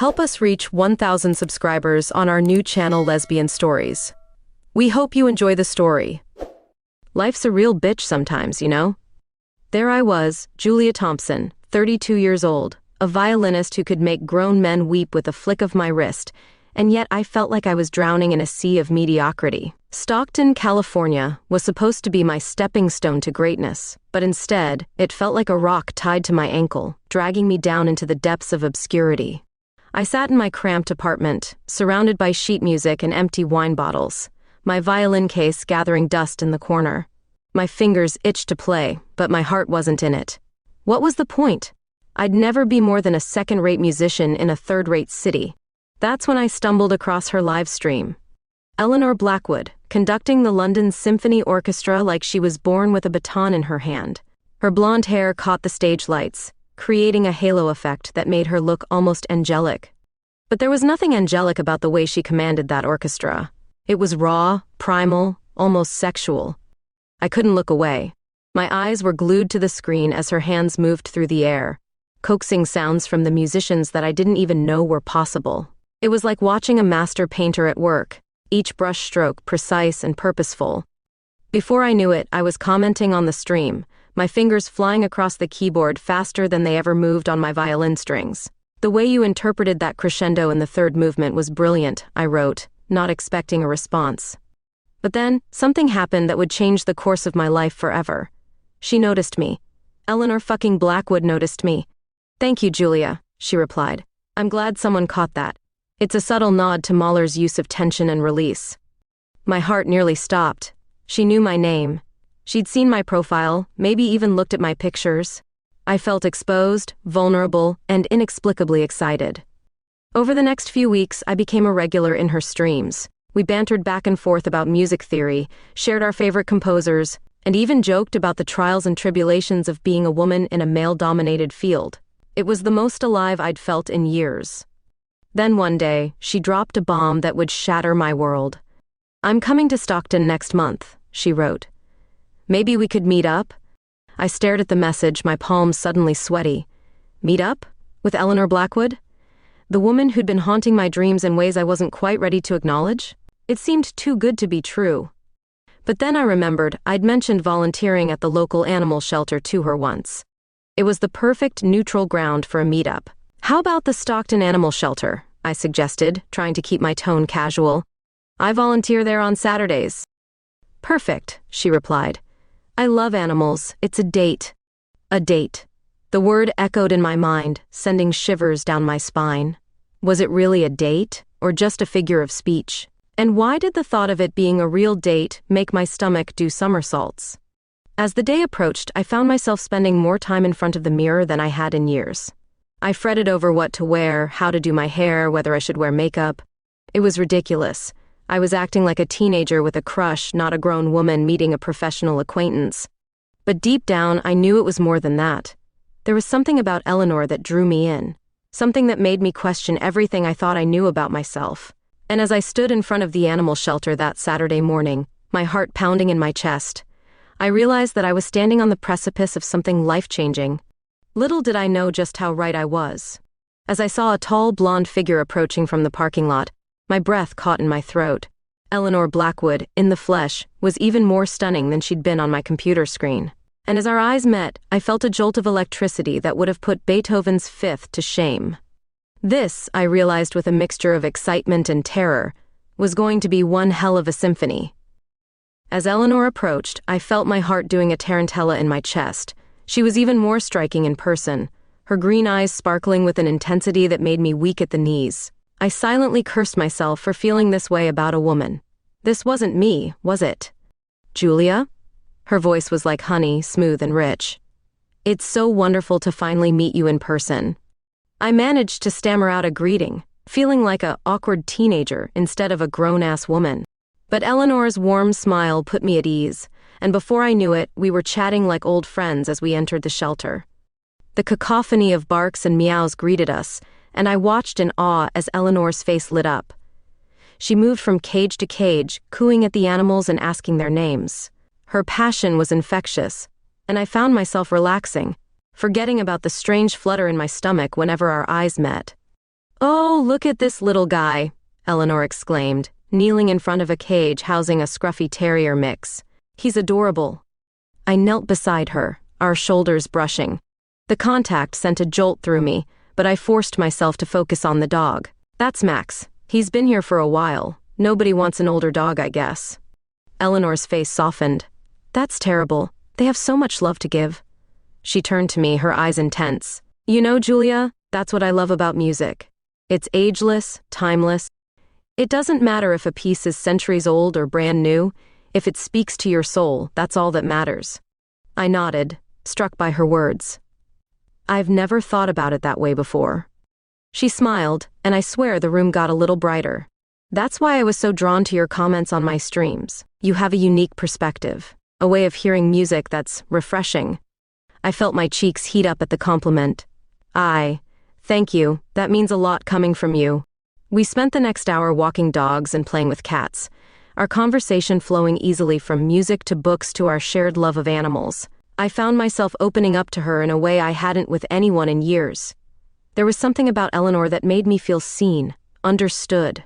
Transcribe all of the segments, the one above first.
Help us reach 1,000 subscribers on our new channel Lesbian Stories. We hope you enjoy the story. Life's a real bitch sometimes, you know? There I was, Julia Thompson, 32 years old, a violinist who could make grown men weep with a flick of my wrist, and yet I felt like I was drowning in a sea of mediocrity. Stockton, California, was supposed to be my stepping stone to greatness, but instead, it felt like a rock tied to my ankle, dragging me down into the depths of obscurity. I sat in my cramped apartment, surrounded by sheet music and empty wine bottles, my violin case gathering dust in the corner. My fingers itched to play, but my heart wasn't in it. What was the point? I'd never be more than a second-rate musician in a third-rate city. That's when I stumbled across her live stream. Eleanor Blackwood, conducting the London Symphony Orchestra like she was born with a baton in her hand. Her blonde hair caught the stage lights, creating a halo effect that made her look almost angelic. But there was nothing angelic about the way she commanded that orchestra. It was raw, primal, almost sexual. I couldn't look away. My eyes were glued to the screen as her hands moved through the air, coaxing sounds from the musicians that I didn't even know were possible. It was like watching a master painter at work, each brush stroke precise and purposeful. Before I knew it, I was commenting on the stream, my fingers flying across the keyboard faster than they ever moved on my violin strings. The way you interpreted that crescendo in the third movement was brilliant, I wrote, not expecting a response. But then, something happened that would change the course of my life forever. She noticed me. Eleanor fucking Blackwood noticed me. "Thank you, Julia," she replied. "I'm glad someone caught that. It's a subtle nod to Mahler's use of tension and release." My heart nearly stopped. She knew my name. She'd seen my profile, maybe even looked at my pictures. I felt exposed, vulnerable, and inexplicably excited. Over the next few weeks, I became a regular in her streams. We bantered back and forth about music theory, shared our favorite composers, and even joked about the trials and tribulations of being a woman in a male-dominated field. It was the most alive I'd felt in years. Then one day, she dropped a bomb that would shatter my world. "I'm coming to Stockton next month," she wrote. "Maybe we could meet up?" I stared at the message, my palms suddenly sweaty. Meet up? With Eleanor Blackwood? The woman who'd been haunting my dreams in ways I wasn't quite ready to acknowledge? It seemed too good to be true. But then I remembered I'd mentioned volunteering at the local animal shelter to her once. It was the perfect neutral ground for a meetup. "How about the Stockton Animal Shelter?" I suggested, trying to keep my tone casual. "I volunteer there on Saturdays." "Perfect," she replied. "I love animals. It's a date." A date. The word echoed in my mind, sending shivers down my spine. Was it really a date, or just a figure of speech? And why did the thought of it being a real date make my stomach do somersaults? As the day approached, I found myself spending more time in front of the mirror than I had in years. I fretted over what to wear, how to do my hair, whether I should wear makeup. It was ridiculous. I was acting like a teenager with a crush, not a grown woman meeting a professional acquaintance. But deep down, I knew it was more than that. There was something about Eleanor that drew me in. Something that made me question everything I thought I knew about myself. And as I stood in front of the animal shelter that Saturday morning, my heart pounding in my chest, I realized that I was standing on the precipice of something life-changing. Little did I know just how right I was. As I saw a tall blonde figure approaching from the parking lot, my breath caught in my throat. Eleanor Blackwood, in the flesh, was even more stunning than she'd been on my computer screen. And as our eyes met, I felt a jolt of electricity that would have put Beethoven's Fifth to shame. This, I realized with a mixture of excitement and terror, was going to be one hell of a symphony. As Eleanor approached, I felt my heart doing a tarantella in my chest. She was even more striking in person, her green eyes sparkling with an intensity that made me weak at the knees. I silently cursed myself for feeling this way about a woman. This wasn't me, was it? "Julia?" Her voice was like honey, smooth and rich. "It's so wonderful to finally meet you in person." I managed to stammer out a greeting, feeling like a awkward teenager instead of a grown-ass woman. But Eleanor's warm smile put me at ease, and before I knew it, we were chatting like old friends as we entered the shelter. The cacophony of barks and meows greeted us, and I watched in awe as Eleanor's face lit up. She moved from cage to cage, cooing at the animals and asking their names. Her passion was infectious, and I found myself relaxing, forgetting about the strange flutter in my stomach whenever our eyes met. Oh, look at this little guy, Eleanor exclaimed, kneeling in front of a cage housing a scruffy terrier mix. He's adorable. I knelt beside her, our shoulders brushing. The contact sent a jolt through me, but I forced myself to focus on the dog. That's Max. He's been here for a while. Nobody wants an older dog, I guess. Eleanor's face softened. That's terrible. They have so much love to give. She turned to me, her eyes intense. You know, Julia, that's what I love about music. It's ageless, timeless. It doesn't matter if a piece is centuries old or brand new. If it speaks to your soul, that's all that matters. I nodded, struck by her words. I've never thought about it that way before. She smiled, and I swear the room got a little brighter. That's why I was so drawn to your comments on my streams. You have a unique perspective, a way of hearing music that's refreshing. I felt my cheeks heat up at the compliment. Thank you, that means a lot coming from you. We spent the next hour walking dogs and playing with cats, our conversation flowing easily from music to books to our shared love of animals. I found myself opening up to her in a way I hadn't with anyone in years. There was something about Eleanor that made me feel seen, understood.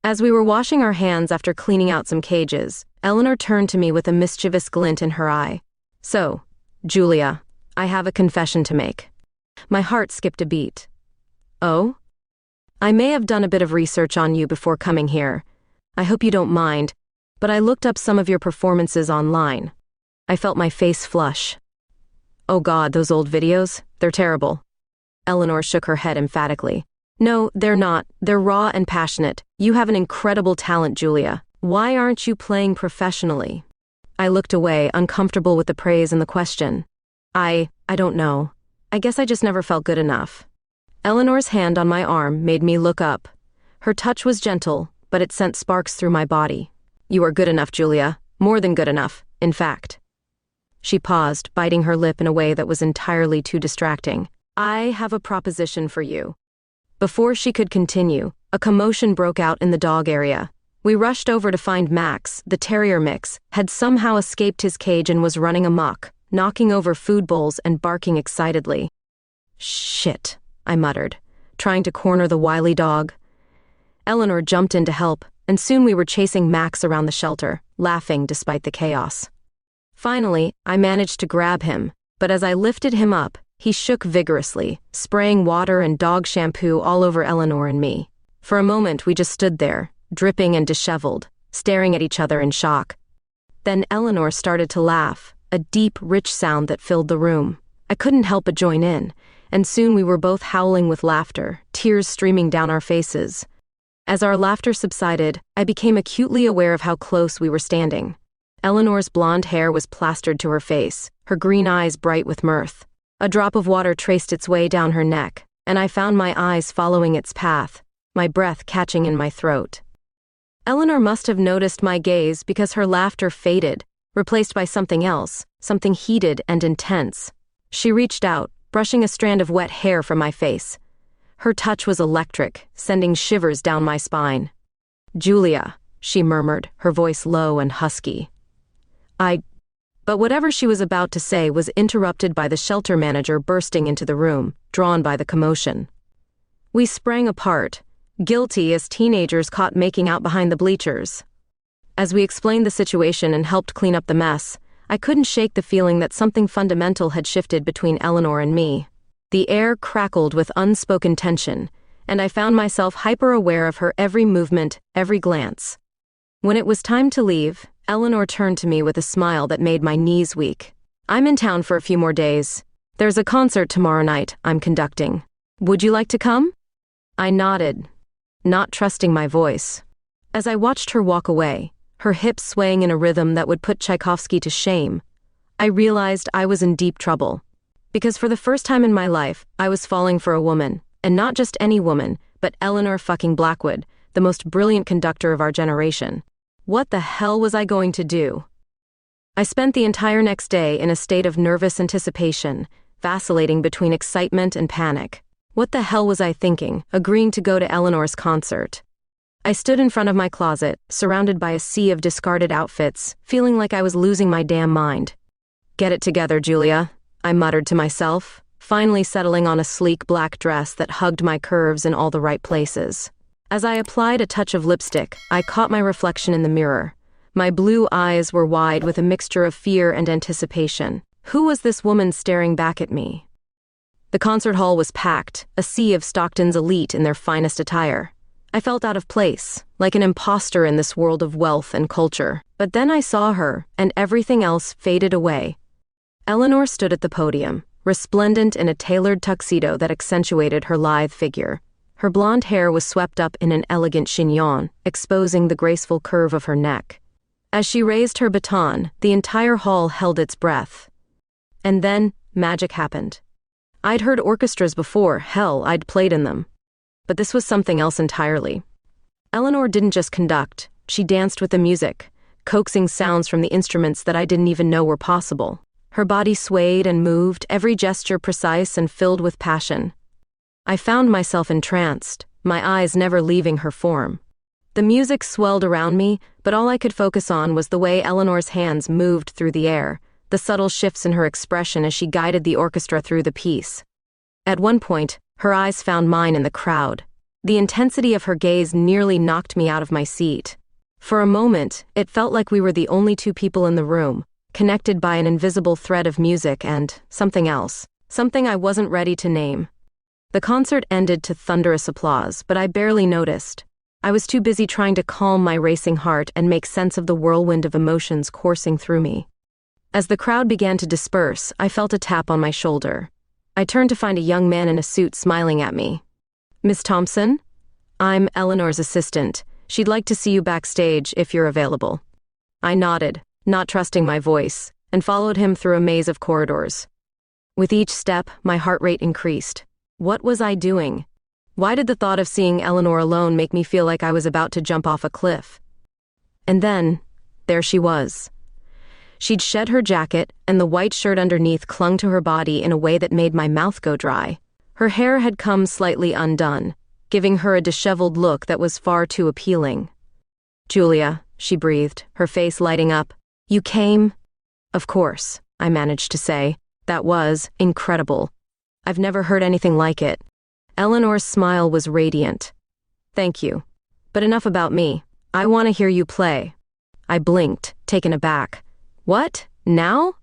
As we were washing our hands after cleaning out some cages, Eleanor turned to me with a mischievous glint in her eye. So, Julia, I have a confession to make. My heart skipped a beat. Oh? I may have done a bit of research on you before coming here. I hope you don't mind, but I looked up some of your performances online. I felt my face flush. Oh God, those old videos? They're terrible. Eleanor shook her head emphatically. No, they're not. They're raw and passionate. You have an incredible talent, Julia. Why aren't you playing professionally? I looked away, uncomfortable with the praise and the question. I don't know. I guess I just never felt good enough. Eleanor's hand on my arm made me look up. Her touch was gentle, but it sent sparks through my body. You are good enough, Julia. More than good enough, in fact. She paused, biting her lip in a way that was entirely too distracting. I have a proposition for you. Before she could continue, a commotion broke out in the dog area. We rushed over to find Max, the terrier mix, had somehow escaped his cage and was running amok, knocking over food bowls and barking excitedly. Shit, I muttered, trying to corner the wily dog. Eleanor jumped in to help, and soon we were chasing Max around the shelter, laughing despite the chaos. Finally, I managed to grab him, but as I lifted him up, he shook vigorously, spraying water and dog shampoo all over Eleanor and me. For a moment, we just stood there, dripping and disheveled, staring at each other in shock. Then Eleanor started to laugh, a deep, rich sound that filled the room. I couldn't help but join in, and soon we were both howling with laughter, tears streaming down our faces. As our laughter subsided, I became acutely aware of how close we were standing. Eleanor's blonde hair was plastered to her face, her green eyes bright with mirth. A drop of water traced its way down her neck, and I found my eyes following its path, my breath catching in my throat. Eleanor must have noticed my gaze because her laughter faded, replaced by something else, something heated and intense. She reached out, brushing a strand of wet hair from my face. Her touch was electric, sending shivers down my spine. Julia, she murmured, her voice low and husky. But whatever she was about to say was interrupted by the shelter manager bursting into the room, drawn by the commotion. We sprang apart, guilty as teenagers caught making out behind the bleachers. As we explained the situation and helped clean up the mess, I couldn't shake the feeling that something fundamental had shifted between Eleanor and me. The air crackled with unspoken tension, and I found myself hyper-aware of her every movement, every glance. When it was time to leave, Eleanor turned to me with a smile that made my knees weak. I'm in town for a few more days. There's a concert tomorrow night I'm conducting. Would you like to come? I nodded, not trusting my voice. As I watched her walk away, her hips swaying in a rhythm that would put Tchaikovsky to shame, I realized I was in deep trouble. Because for the first time in my life, I was falling for a woman, and not just any woman, but Eleanor fucking Blackwood, the most brilliant conductor of our generation. What the hell was I going to do? I spent the entire next day in a state of nervous anticipation, vacillating between excitement and panic. What the hell was I thinking, agreeing to go to Eleanor's concert? I stood in front of my closet, surrounded by a sea of discarded outfits, feeling like I was losing my damn mind. Get it together, Julia, I muttered to myself. finally settling on a sleek black dress that hugged my curves in all the right places. As I applied a touch of lipstick, I caught my reflection in the mirror. My blue eyes were wide with a mixture of fear and anticipation. Who was this woman staring back at me? The concert hall was packed, a sea of Stockton's elite in their finest attire. I felt out of place, like an imposter in this world of wealth and culture. But then I saw her, and everything else faded away. Eleanor stood at the podium, resplendent in a tailored tuxedo that accentuated her lithe figure. Her blonde hair was swept up in an elegant chignon, exposing the graceful curve of her neck. As she raised her baton, the entire hall held its breath. And then, magic happened. I'd heard orchestras before, hell, I'd played in them. But this was something else entirely. Eleanor didn't just conduct, she danced with the music, coaxing sounds from the instruments that I didn't even know were possible. Her body swayed and moved, every gesture precise and filled with passion. I found myself entranced, my eyes never leaving her form. The music swelled around me, but all I could focus on was the way Eleanor's hands moved through the air, the subtle shifts in her expression as she guided the orchestra through the piece. At one point, her eyes found mine in the crowd. The intensity of her gaze nearly knocked me out of my seat. For a moment, it felt like we were the only two people in the room, connected by an invisible thread of music and something else, something I wasn't ready to name. The concert ended to thunderous applause, but I barely noticed. I was too busy trying to calm my racing heart and make sense of the whirlwind of emotions coursing through me. As the crowd began to disperse, I felt a tap on my shoulder. I turned to find a young man in a suit smiling at me. "Miss Thompson? I'm Eleanor's assistant. She'd like to see you backstage if you're available." I nodded, not trusting my voice, and followed him through a maze of corridors. With each step, my heart rate increased. What was I doing? Why did the thought of seeing Eleanor alone make me feel like I was about to jump off a cliff? And then, there she was. She'd shed her jacket, and the white shirt underneath clung to her body in a way that made my mouth go dry. Her hair had come slightly undone, giving her a disheveled look that was far too appealing. "Julia," she breathed, her face lighting up. "You came?" "Of course," I managed to say. "That was incredible. I've never heard anything like it." Eleanor's smile was radiant. "Thank you. But enough about me. I want to hear you play." I blinked, taken aback. "What? Now?"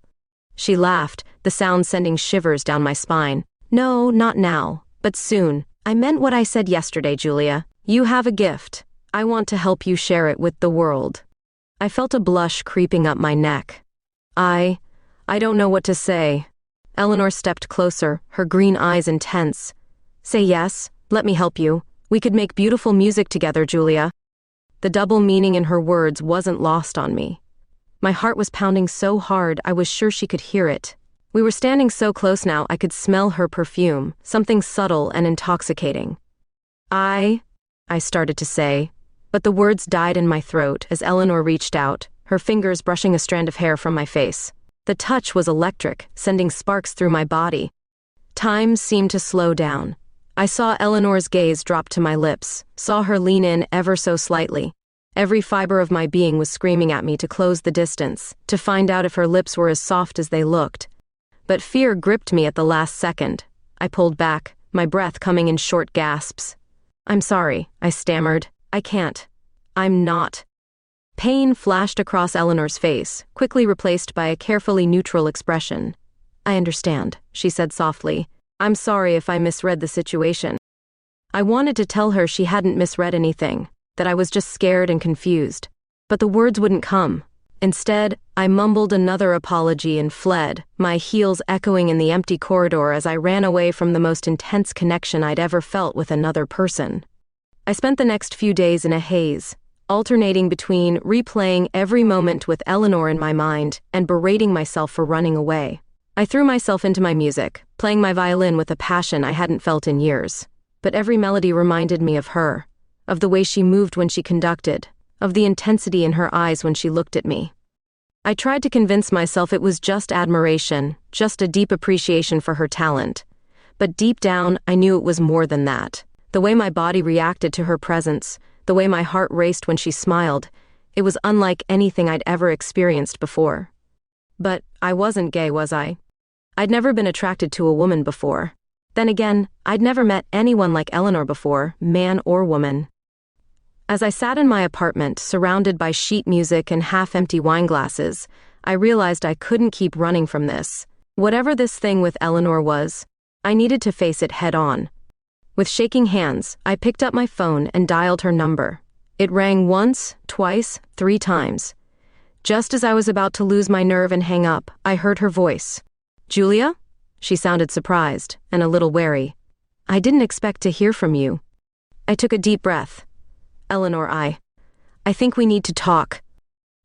She laughed, the sound sending shivers down my spine. "No, not now, but soon. I meant what I said yesterday, Julia. You have a gift. I want to help you share it with the world." I felt a blush creeping up my neck. I don't know what to say." Eleanor stepped closer, her green eyes intense. "Say yes, let me help you. We could make beautiful music together, Julia." The double meaning in her words wasn't lost on me. My heart was pounding so hard I was sure she could hear it. We were standing so close now I could smell her perfume, something subtle and intoxicating. I started to say, but the words died in my throat as Eleanor reached out, her fingers brushing a strand of hair from my face. The touch was electric, sending sparks through my body. Time seemed to slow down. I saw Eleanor's gaze drop to my lips, saw her lean in ever so slightly. Every fiber of my being was screaming at me to close the distance, to find out if her lips were as soft as they looked. But fear gripped me at the last second. I pulled back, my breath coming in short gasps. "I'm sorry," I stammered. "I can't. I'm not." Pain flashed across Eleanor's face, quickly replaced by a carefully neutral expression. "I understand," she said softly. "I'm sorry if I misread the situation." I wanted to tell her she hadn't misread anything, that I was just scared and confused. But the words wouldn't come. Instead, I mumbled another apology and fled, my heels echoing in the empty corridor as I ran away from the most intense connection I'd ever felt with another person. I spent the next few days in a haze, alternating between replaying every moment with Eleanor in my mind and berating myself for running away. I threw myself into my music, playing my violin with a passion I hadn't felt in years. But every melody reminded me of her, of the way she moved when she conducted, of the intensity in her eyes when she looked at me. I tried to convince myself it was just admiration, just a deep appreciation for her talent. But deep down, I knew it was more than that. The way my body reacted to her presence, the way my heart raced when she smiled, it was unlike anything I'd ever experienced before. But I wasn't gay, was I? I'd never been attracted to a woman before. Then again, I'd never met anyone like Eleanor before, man or woman. As I sat in my apartment, surrounded by sheet music and half-empty wine glasses, I realized I couldn't keep running from this. Whatever this thing with Eleanor was, I needed to face it head-on. With shaking hands, I picked up my phone and dialed her number. It rang once, twice, 3 times. Just as I was about to lose my nerve and hang up, I heard her voice. "Julia?" She sounded surprised and a little wary. "I didn't expect to hear from you." I took a deep breath. "Eleanor, I think we need to talk."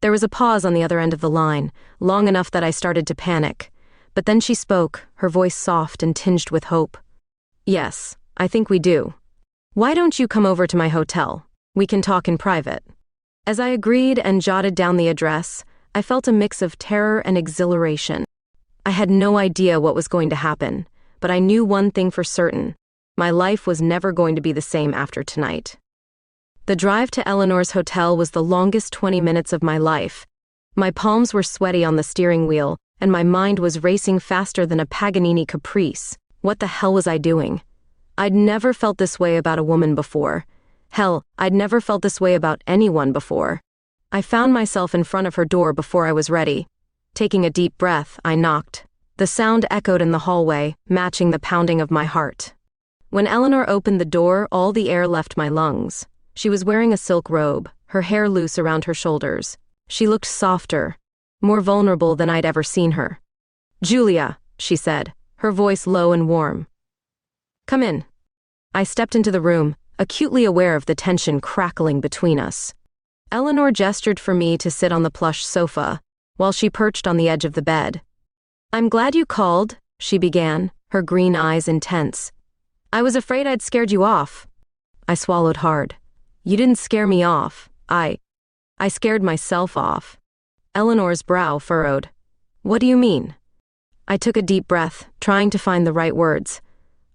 There was a pause on the other end of the line, long enough that I started to panic. But then she spoke, her voice soft and tinged with hope. "Yes, I think we do. Why don't you come over to my hotel? We can talk in private." As I agreed and jotted down the address, I felt a mix of terror and exhilaration. I had no idea what was going to happen, but I knew one thing for certain. My life was never going to be the same after tonight. The drive to Eleanor's hotel was the longest 20 minutes of my life. My palms were sweaty on the steering wheel, and my mind was racing faster than a Paganini Caprice. What the hell was I doing? I'd never felt this way about a woman before. Hell, I'd never felt this way about anyone before. I found myself in front of her door before I was ready. Taking a deep breath, I knocked. The sound echoed in the hallway, matching the pounding of my heart. When Eleanor opened the door, all the air left my lungs. She was wearing a silk robe, her hair loose around her shoulders. She looked softer, more vulnerable than I'd ever seen her. "Julia," she said, her voice low and warm. "Come in." I stepped into the room, acutely aware of the tension crackling between us. Eleanor gestured for me to sit on the plush sofa, while she perched on the edge of the bed. "I'm glad you called," she began, her green eyes intense. "I was afraid I'd scared you off." I swallowed hard. "You didn't scare me off. I scared myself off." Eleanor's brow furrowed. "What do you mean?" I took a deep breath, trying to find the right words.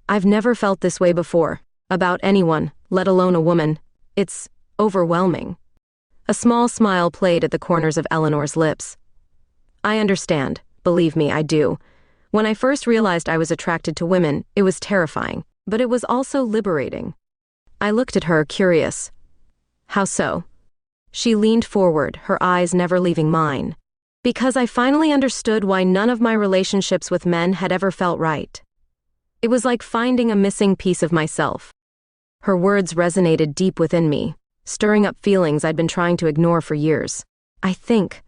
"I've never felt this way before. About anyone, let alone a woman. It's overwhelming." A small smile played at the corners of Eleanor's lips. "I understand. Believe me, I do. When I first realized I was attracted to women, it was terrifying, but it was also liberating." I looked at her, curious. "How so?" She leaned forward, her eyes never leaving mine. "Because I finally understood why none of my relationships with men had ever felt right. It was like finding a missing piece of myself." Her words resonated deep within me, stirring up feelings I'd been trying to ignore for years. I think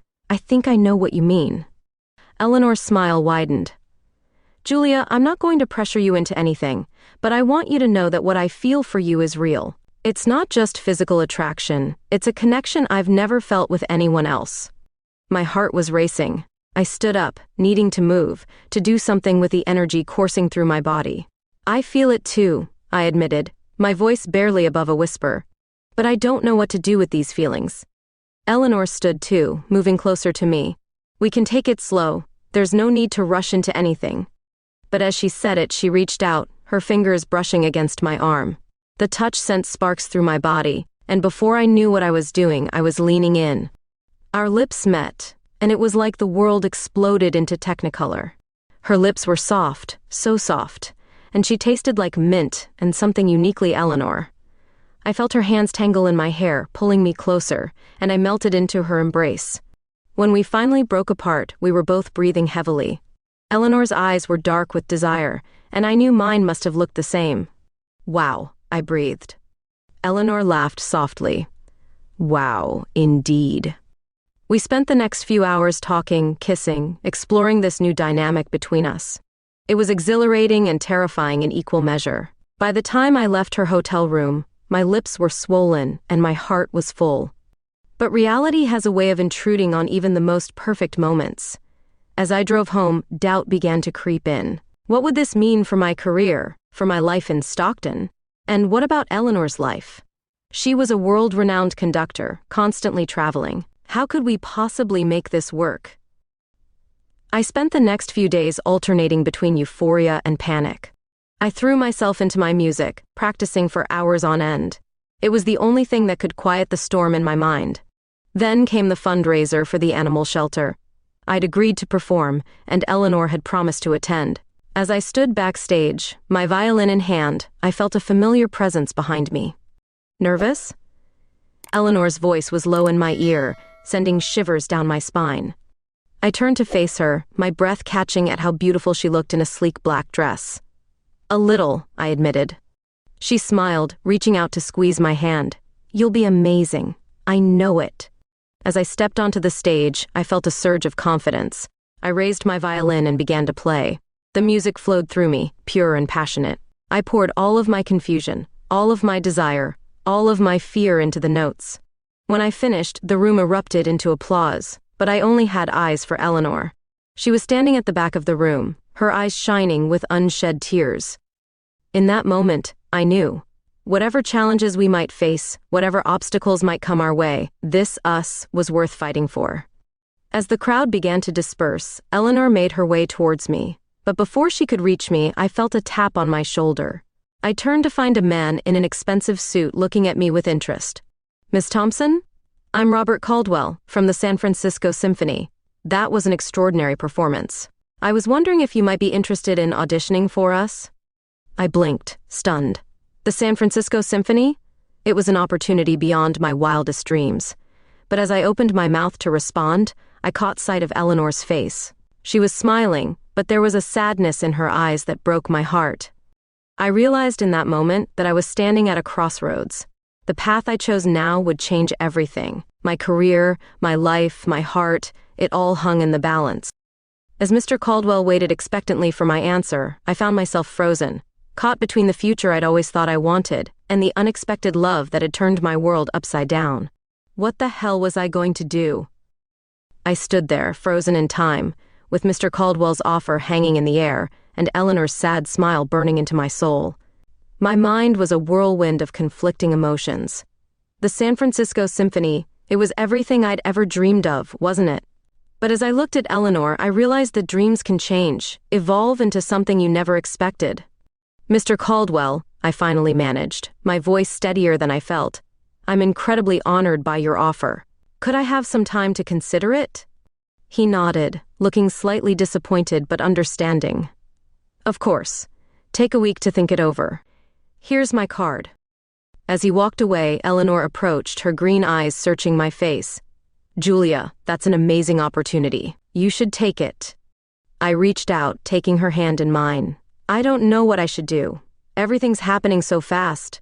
I know what you mean." Eleanor's smile widened. "Julia, I'm not going to pressure you into anything, but I want you to know that what I feel for you is real. It's not just physical attraction, it's a connection I've never felt with anyone else." My heart was racing. I stood up, needing to move, to do something with the energy coursing through my body. "I feel it too," I admitted, my voice barely above a whisper. "But I don't know what to do with these feelings." Eleanor stood too, moving closer to me. "We can take it slow. There's no need to rush into anything." But as she said it, she reached out, her fingers brushing against my arm. The touch sent sparks through my body, and before I knew what I was doing, I was leaning in. Our lips met, and it was like the world exploded into technicolor. Her lips were soft, so soft, and she tasted like mint and something uniquely Eleanor. I felt her hands tangle in my hair, pulling me closer, and I melted into her embrace. When we finally broke apart, we were both breathing heavily. Eleanor's eyes were dark with desire, and I knew mine must have looked the same. "Wow," I breathed. Eleanor laughed softly. "Wow, indeed." We spent the next few hours talking, kissing, exploring this new dynamic between us. It was exhilarating and terrifying in equal measure. By the time I left her hotel room, my lips were swollen and my heart was full. But reality has a way of intruding on even the most perfect moments. As I drove home, doubt began to creep in. What would this mean for my career, for my life in Stockton? And what about Eleanor's life? She was a world-renowned conductor, constantly traveling. How could we possibly make this work? I spent the next few days alternating between euphoria and panic. I threw myself into my music, practicing for hours on end. It was the only thing that could quiet the storm in my mind. Then came the fundraiser for the animal shelter. I'd agreed to perform, and Eleanor had promised to attend. As I stood backstage, my violin in hand, I felt a familiar presence behind me. Nervous? Eleanor's voice was low in my ear, sending shivers down my spine. I turned to face her, my breath catching at how beautiful she looked in a sleek black dress. A little, I admitted. She smiled, reaching out to squeeze my hand. You'll be amazing. I know it. As I stepped onto the stage, I felt a surge of confidence. I raised my violin and began to play. The music flowed through me, pure and passionate. I poured all of my confusion, all of my desire, all of my fear into the notes. When I finished, the room erupted into applause, but I only had eyes for Eleanor. She was standing at the back of the room, her eyes shining with unshed tears. In that moment, I knew. Whatever challenges we might face, whatever obstacles might come our way, this us was worth fighting for. As the crowd began to disperse, Eleanor made her way towards me, but before she could reach me, I felt a tap on my shoulder. I turned to find a man in an expensive suit looking at me with interest. Miss Thompson? I'm Robert Caldwell, from the San Francisco Symphony. That was an extraordinary performance. I was wondering if you might be interested in auditioning for us? I blinked, stunned. The San Francisco Symphony? It was an opportunity beyond my wildest dreams. But as I opened my mouth to respond, I caught sight of Eleanor's face. She was smiling, but there was a sadness in her eyes that broke my heart. I realized in that moment that I was standing at a crossroads. The path I chose now would change everything. My career, my life, my heart, it all hung in the balance. As Mr. Caldwell waited expectantly for my answer, I found myself frozen, caught between the future I'd always thought I wanted and the unexpected love that had turned my world upside down. What the hell was I going to do? I stood there, frozen in time, with Mr. Caldwell's offer hanging in the air and Eleanor's sad smile burning into my soul. My mind was a whirlwind of conflicting emotions. The San Francisco Symphony, it was everything I'd ever dreamed of, wasn't it? But as I looked at Eleanor, I realized that dreams can change, evolve into something you never expected. Mr. Caldwell, I finally managed, my voice steadier than I felt. I'm incredibly honored by your offer. Could I have some time to consider it? He nodded, looking slightly disappointed but understanding. Of course. Take a week to think it over. Here's my card. As he walked away, Eleanor approached, her green eyes searching my face. Julia, that's an amazing opportunity. You should take it. I reached out, taking her hand in mine. I don't know what I should do. Everything's happening so fast.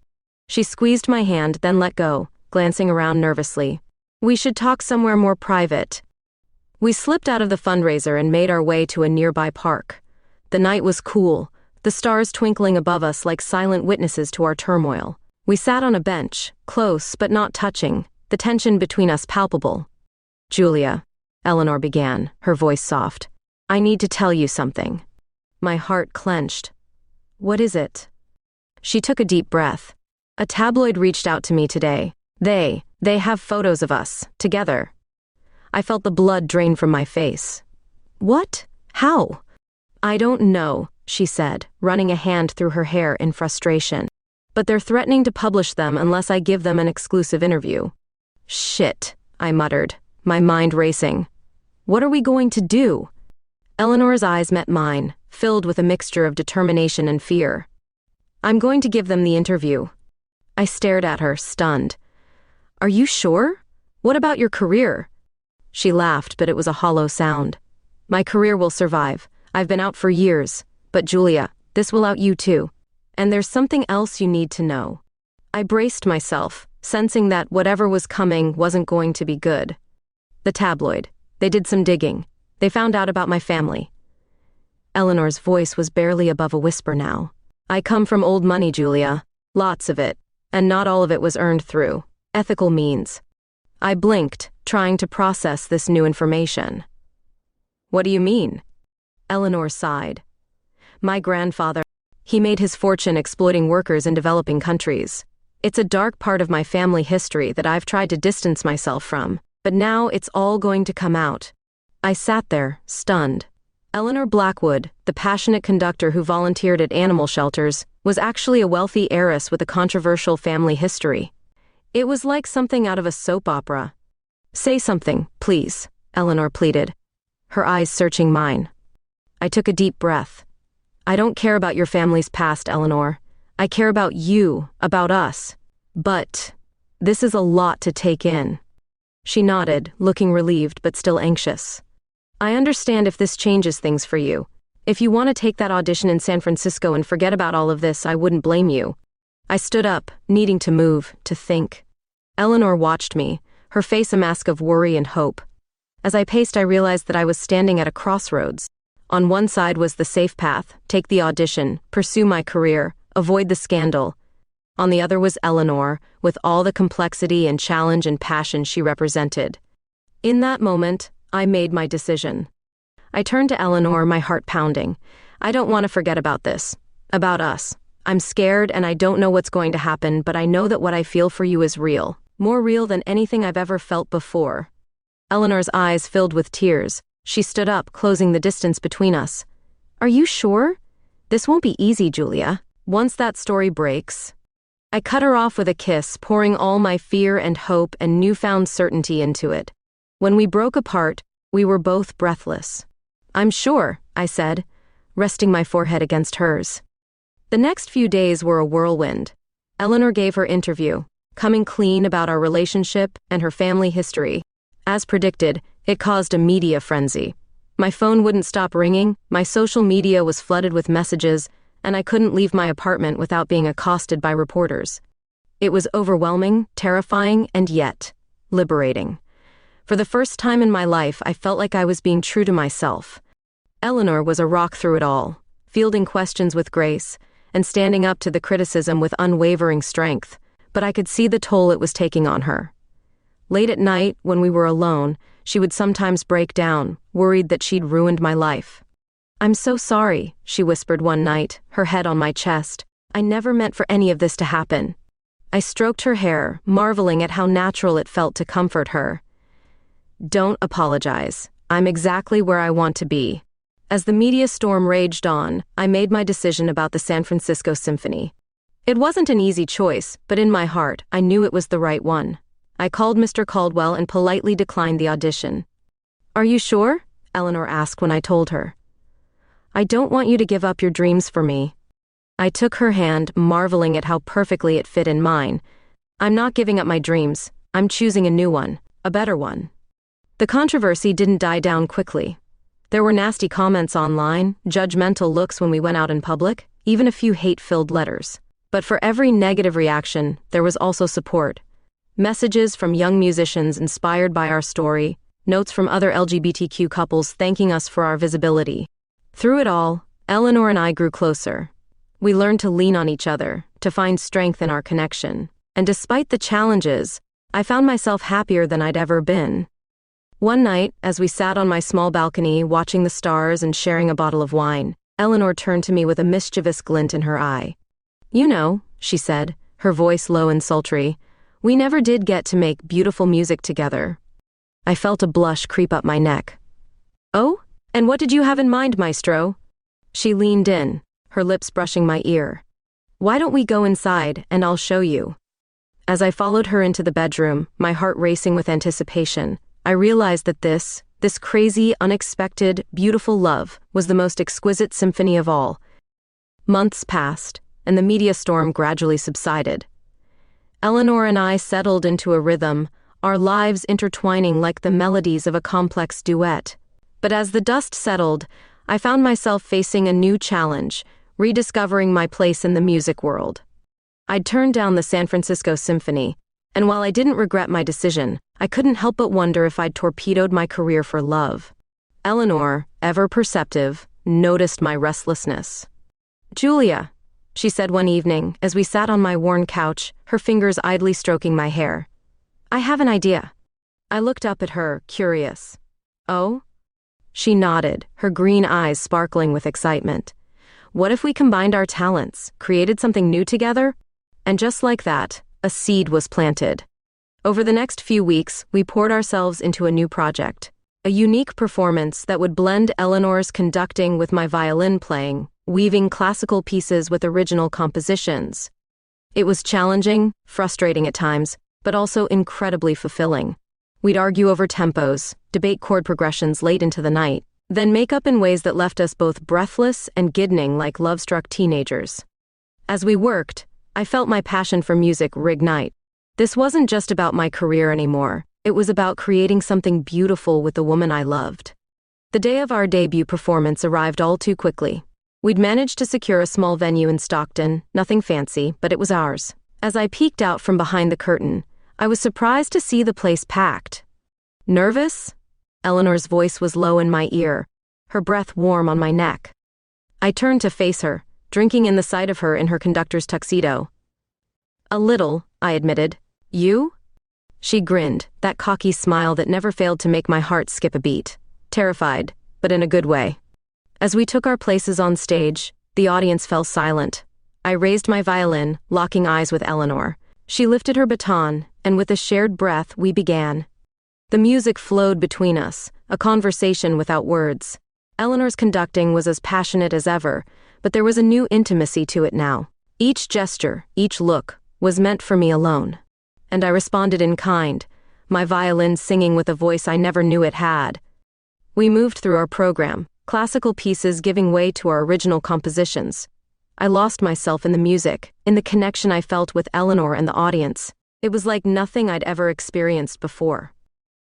She squeezed my hand, then let go, glancing around nervously. We should talk somewhere more private. We slipped out of the fundraiser and made our way to a nearby park. The night was cool, the stars twinkling above us like silent witnesses to our turmoil. We sat on a bench, close but not touching, the tension between us palpable. Julia, Eleanor began, her voice soft. I need to tell you something. My heart clenched. What is it? She took a deep breath. A tabloid reached out to me today. They have photos of us, together. I felt the blood drain from my face. What? How? I don't know, she said, running a hand through her hair in frustration. But they're threatening to publish them unless I give them an exclusive interview. Shit, I muttered, my mind racing. What are we going to do? Eleanor's eyes met mine, filled with a mixture of determination and fear. I'm going to give them the interview. I stared at her, stunned. Are you sure? What about your career? She laughed, but it was a hollow sound. My career will survive. I've been out for years. But Julia, this will out you too. And there's something else you need to know. I braced myself, sensing that whatever was coming wasn't going to be good. The tabloid. They did some digging. They found out about my family. Eleanor's voice was barely above a whisper now. I come from old money, Julia. Lots of it. And not all of it was earned through ethical means. I blinked, trying to process this new information. What do you mean? Eleanor sighed. My grandfather, he made his fortune exploiting workers in developing countries. It's a dark part of my family history that I've tried to distance myself from, but now it's all going to come out. I sat there, stunned. Eleanor Blackwood, the passionate conductor who volunteered at animal shelters, was actually a wealthy heiress with a controversial family history. It was like something out of a soap opera. Say something, please, Eleanor pleaded. her eyes searching mine. I took a deep breath. I don't care about your family's past, Eleanor. I care about you, about us. But this is a lot to take in. She nodded, looking relieved but still anxious. I understand if this changes things for you. If you want to take that audition in San Francisco and forget about all of this, I wouldn't blame you. I stood up, needing to move, to think. Eleanor watched me, her face a mask of worry and hope. As I paced, I realized that I was standing at a crossroads. On one side was the safe path, take the audition, pursue my career, avoid the scandal. On the other was Eleanor, with all the complexity and challenge and passion she represented. In that moment, I made my decision. I turned to Eleanor, my heart pounding. I don't want to forget about this. About us. I'm scared and I don't know what's going to happen, but I know that what I feel for you is real. More real than anything I've ever felt before. Eleanor's eyes filled with tears. She stood up, closing the distance between us. Are you sure? This won't be easy, Julia. Once that story breaks. I cut her off with a kiss, pouring all my fear and hope and newfound certainty into it. When we broke apart, we were both breathless. I'm sure, I said, resting my forehead against hers. The next few days were a whirlwind. Eleanor gave her interview, coming clean about our relationship and her family history. As predicted, it caused a media frenzy. My phone wouldn't stop ringing, my social media was flooded with messages, and I couldn't leave my apartment without being accosted by reporters. It was overwhelming, terrifying, and yet liberating. For the first time in my life, I felt like I was being true to myself. Eleanor was a rock through it all, fielding questions with grace, and standing up to the criticism with unwavering strength, but I could see the toll it was taking on her. Late at night, when we were alone, she would sometimes break down, worried that she'd ruined my life. I'm so sorry, she whispered one night, her head on my chest. I never meant for any of this to happen. I stroked her hair, marveling at how natural it felt to comfort her. Don't apologize. I'm exactly where I want to be. As the media storm raged on, I made my decision about the San Francisco Symphony. It wasn't an easy choice, but in my heart, I knew it was the right one. I called Mr. Caldwell and politely declined the audition. Are you sure? Eleanor asked when I told her. I don't want you to give up your dreams for me. I took her hand, marveling at how perfectly it fit in mine. I'm not giving up my dreams. I'm choosing a new one, a better one. The controversy didn't die down quickly. There were nasty comments online, judgmental looks when we went out in public, even a few hate-filled letters. But for every negative reaction, there was also support. Messages from young musicians inspired by our story, notes from other LGBTQ couples thanking us for our visibility. Through it all, Eleanor and I grew closer. We learned to lean on each other, to find strength in our connection. And despite the challenges, I found myself happier than I'd ever been. One night, as we sat on my small balcony watching the stars and sharing a bottle of wine, Eleanor turned to me with a mischievous glint in her eye. You know, she said, her voice low and sultry, we never did get to make beautiful music together. I felt a blush creep up my neck. Oh? And what did you have in mind, maestro? She leaned in, her lips brushing my ear. Why don't we go inside, and I'll show you. As I followed her into the bedroom, my heart racing with anticipation, I realized that this crazy, unexpected, beautiful love was the most exquisite symphony of all. Months passed, and the media storm gradually subsided. Eleanor and I settled into a rhythm, our lives intertwining like the melodies of a complex duet. But as the dust settled, I found myself facing a new challenge, rediscovering my place in the music world. I'd turned down the San Francisco Symphony, and while I didn't regret my decision, I couldn't help but wonder if I'd torpedoed my career for love. Eleanor, ever perceptive, noticed my restlessness. Julia, she said one evening as we sat on my worn couch, her fingers idly stroking my hair. I have an idea. I looked up at her, curious. Oh? She nodded, her green eyes sparkling with excitement. What if we combined our talents, created something new together? And just like that, a seed was planted. Over the next few weeks, we poured ourselves into a new project, a unique performance that would blend Eleanor's conducting with my violin playing, weaving classical pieces with original compositions. It was challenging, frustrating at times, but also incredibly fulfilling. We'd argue over tempos, debate chord progressions late into the night, then make up in ways that left us both breathless and giddying like love-struck teenagers. As we worked, I felt my passion for music reignite. This wasn't just about my career anymore. It was about creating something beautiful with the woman I loved. The day of our debut performance arrived all too quickly. We'd managed to secure a small venue in Stockton, nothing fancy, but it was ours. As I peeked out from behind the curtain, I was surprised to see the place packed. Nervous? Eleanor's voice was low in my ear, her breath warm on my neck. I turned to face her, drinking in the sight of her in her conductor's tuxedo. A little, I admitted. You? She grinned, that cocky smile that never failed to make my heart skip a beat. Terrified, but in a good way. As we took our places on stage, the audience fell silent. I raised my violin, locking eyes with Eleanor. She lifted her baton, and with a shared breath, we began. The music flowed between us, a conversation without words. Eleanor's conducting was as passionate as ever, but there was a new intimacy to it now. Each gesture, each look, was meant for me alone. And I responded in kind, my violin singing with a voice I never knew it had. We moved through our program, classical pieces giving way to our original compositions. I lost myself in the music, in the connection I felt with Eleanor and the audience. It was like nothing I'd ever experienced before.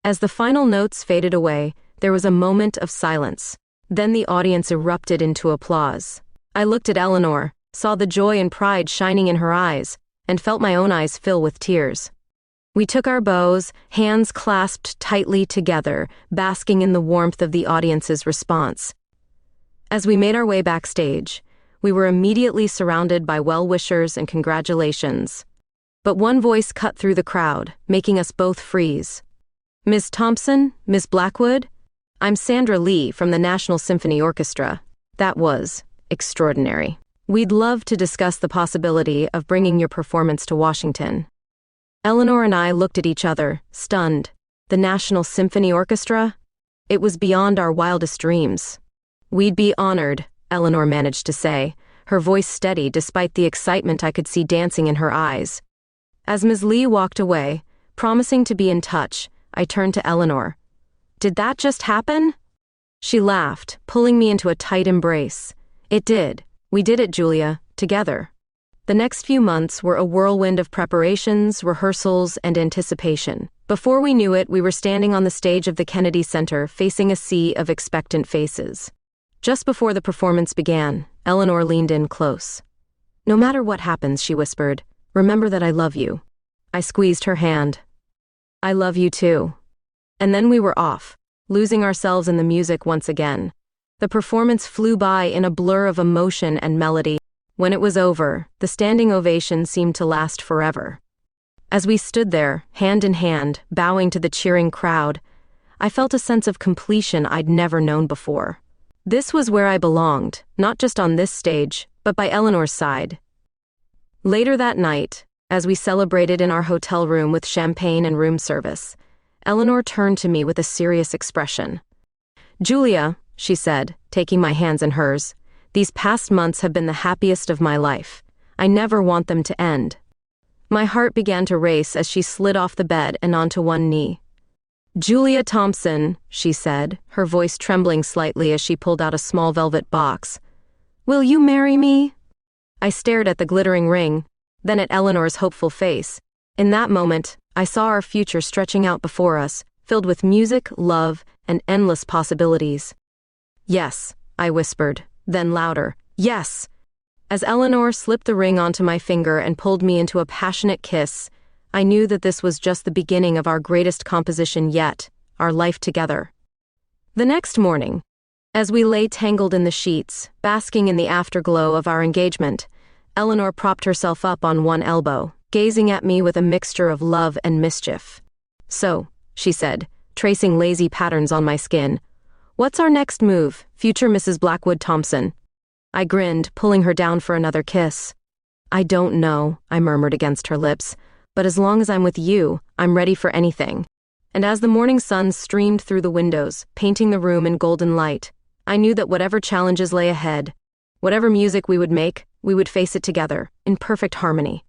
As the final notes faded away, there was a moment of silence. Then the audience erupted into applause. I looked at Eleanor, saw the joy and pride shining in her eyes, and felt my own eyes fill with tears. We took our bows, hands clasped tightly together, basking in the warmth of the audience's response. As we made our way backstage, we were immediately surrounded by well-wishers and congratulations. But one voice cut through the crowd, making us both freeze. "Ms. Thompson, Ms. Blackwood? I'm Sandra Lee from the National Symphony Orchestra." That was extraordinary. "We'd love to discuss the possibility of bringing your performance to Washington." Eleanor and I looked at each other, stunned. The National Symphony Orchestra? It was beyond our wildest dreams. "We'd be honored," Eleanor managed to say, her voice steady despite the excitement I could see dancing in her eyes. As Ms. Lee walked away, promising to be in touch, I turned to Eleanor. "Did that just happen?" She laughed, pulling me into a tight embrace. "It did. We did it, Julia, together." The next few months were a whirlwind of preparations, rehearsals, and anticipation. Before we knew it, we were standing on the stage of the Kennedy Center, facing a sea of expectant faces. Just before the performance began, Eleanor leaned in close. "No matter what happens," she whispered, "remember that I love you." I squeezed her hand. "I love you too." And then we were off, losing ourselves in the music once again. The performance flew by in a blur of emotion and melody. When it was over, the standing ovation seemed to last forever. As we stood there, hand in hand, bowing to the cheering crowd, I felt a sense of completion I'd never known before. This was where I belonged, not just on this stage, but by Eleanor's side. Later that night, as we celebrated in our hotel room with champagne and room service, Eleanor turned to me with a serious expression. "Julia," she said, taking my hands in hers, "these past months have been the happiest of my life. I never want them to end." My heart began to race as she slid off the bed and onto one knee. "Julia Thompson," she said, her voice trembling slightly as she pulled out a small velvet box. "Will you marry me?" I stared at the glittering ring, then at Eleanor's hopeful face. In that moment, I saw our future stretching out before us, filled with music, love, and endless possibilities. "Yes," I whispered, then louder, "Yes!" As Eleanor slipped the ring onto my finger and pulled me into a passionate kiss, I knew that this was just the beginning of our greatest composition yet, our life together. The next morning, as we lay tangled in the sheets, basking in the afterglow of our engagement, Eleanor propped herself up on one elbow, gazing at me with a mixture of love and mischief. "So," she said, tracing lazy patterns on my skin, "what's our next move, future Mrs. Blackwood Thompson?" I grinned, pulling her down for another kiss. "I don't know," I murmured against her lips, "but as long as I'm with you, I'm ready for anything." And as the morning sun streamed through the windows, painting the room in golden light, I knew that whatever challenges lay ahead, whatever music we would make, we would face it together, in perfect harmony.